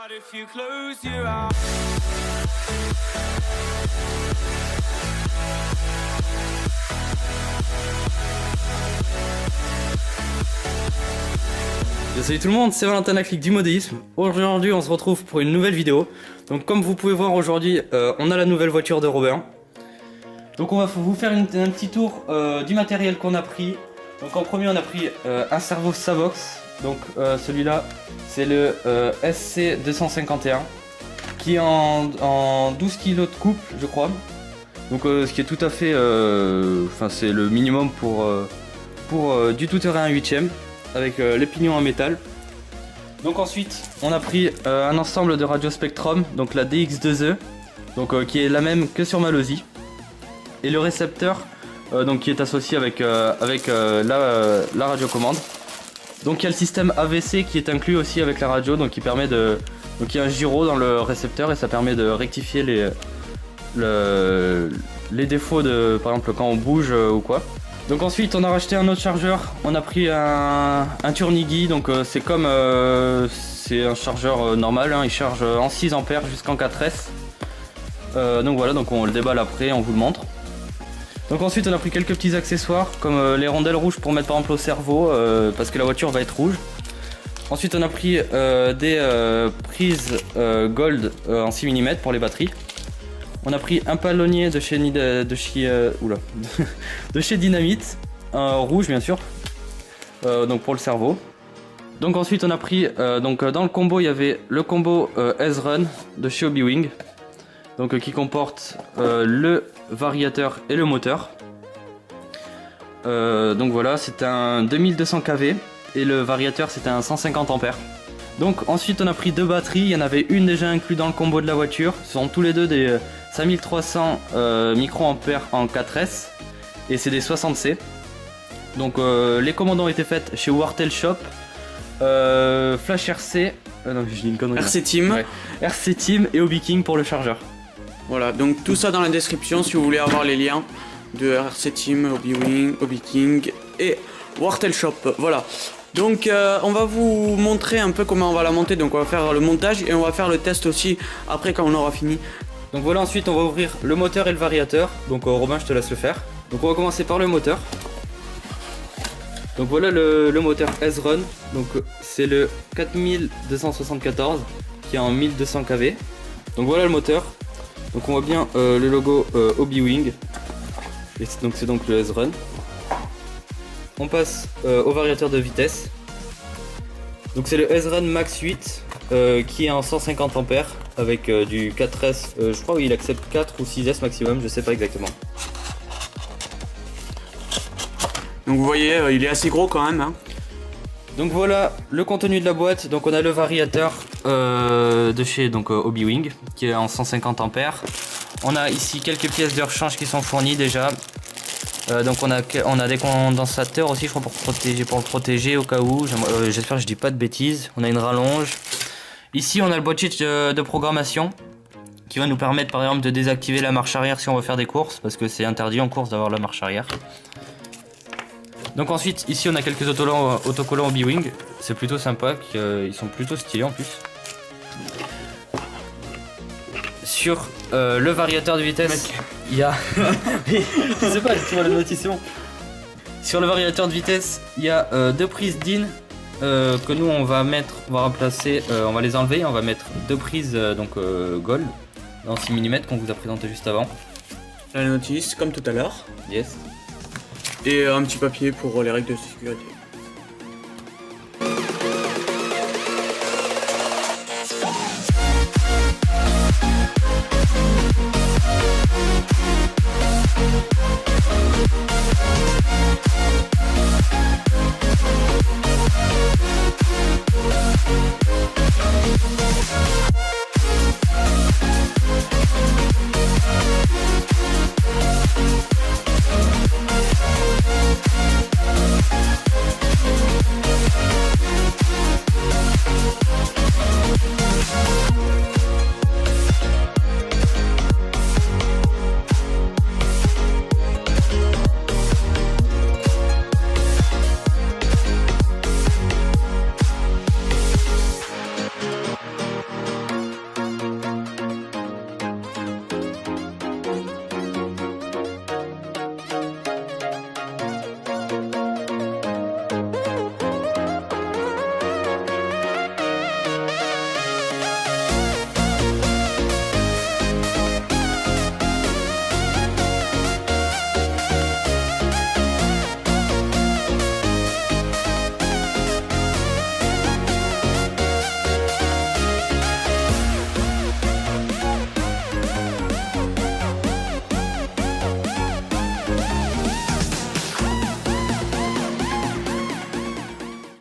Salut tout le monde, c'est Valentin Laclique du modélisme. Aujourd'hui on se retrouve pour une nouvelle vidéo. Donc comme vous pouvez voir aujourd'hui, on a la nouvelle voiture de Robin. Donc on va vous faire un petit tour du matériel qu'on a pris. Donc en premier on a pris un servo Savox. Donc celui-là c'est le SC251 qui est en 12 kg de couple je crois. Donc ce qui est tout à fait, c'est le minimum pour du tout-terrain 8ème. Avec les pignons en métal. Donc ensuite on a pris un ensemble de radio Spectrum, donc la DX2E, donc qui est la même que sur Mallozy, et le récepteur donc qui est associé avec la radiocommande. Donc il y a le système AVC qui est inclus aussi avec la radio, donc qui permet de, donc il y a un gyro dans le récepteur et ça permet de rectifier les défauts de, par exemple quand on bouge ou quoi. Donc ensuite on a racheté un autre chargeur, on a pris un Turnigi, donc c'est comme c'est un chargeur normal, hein, il charge en 6 ampères jusqu'en 4S. Donc voilà, donc on le déballe après, on vous le montre. Donc ensuite on a pris quelques petits accessoires comme les rondelles rouges pour mettre par exemple au cerveau parce que la voiture va être rouge. Ensuite on a pris des prises gold en 6 mm pour les batteries. On a pris un palonnier de chez Dynamite, rouge bien sûr, donc pour le cerveau. Donc ensuite on a pris, donc dans le combo il y avait le combo S-Run de chez Hobby-Wing, donc qui comporte le variateur et le moteur. Donc voilà, c'est un 2200 kV et le variateur c'est un 150 ampères. Donc ensuite on a pris deux batteries, il y en avait une déjà inclue dans le combo de la voiture, ce sont tous les deux des 5300 microampères en 4S et c'est des 60C. Donc les commandes ont été faites chez Wartel Shop, Flash RC, non, je dis une connerie, RC Team, ouais. RC Team et Hobby King pour le chargeur. Voilà, donc tout ça dans la description si vous voulez avoir les liens de RC Team, Hobby-Wing, Hobby King et Wartel Shop. Voilà. Donc on va vous montrer un peu comment on va la monter, donc on va faire le montage et on va faire le test aussi après quand on aura fini. Donc voilà, ensuite on va ouvrir le moteur et le variateur, donc Robin je te laisse le faire. Donc on va commencer par le moteur. Donc voilà le moteur S-Run, donc c'est le 4274 qui est en 1200 kV. Donc voilà le moteur, donc on voit bien le logo Hobby-Wing, donc c'est donc le S-Run. On passe au variateur de vitesse. Donc c'est le S-Run Max 8 qui est en 150 ampères avec du 4S. Je crois qu'il accepte 4 ou 6S maximum, je sais pas exactement. Donc vous voyez, il est assez gros quand même, hein. Donc voilà le contenu de la boîte. Donc on a le variateur de chez Hobby-Wing qui est en 150 ampères. On a ici quelques pièces de rechange qui sont fournies déjà. Donc on a des condensateurs aussi, je crois, pour le protéger au cas où. J'espère que je dis pas de bêtises. On a une rallonge. Ici on a le boîtier de programmation qui va nous permettre par exemple de désactiver la marche arrière si on veut faire des courses, parce que c'est interdit en course d'avoir la marche arrière. Donc ensuite ici on a quelques autocollants Hobby-Wing. C'est plutôt sympa, ils sont plutôt stylés en plus. Sur le variateur de vitesse, il y a... je sais pas, tu vois la notition. Sur le variateur de vitesse, il y a deux prises DIN que nous on va remplacer, on va les enlever, on va mettre deux prises Gold dans 6 mm qu'on vous a présenté juste avant. La notice comme tout à l'heure. Yes. Et un petit papier pour les règles de sécurité.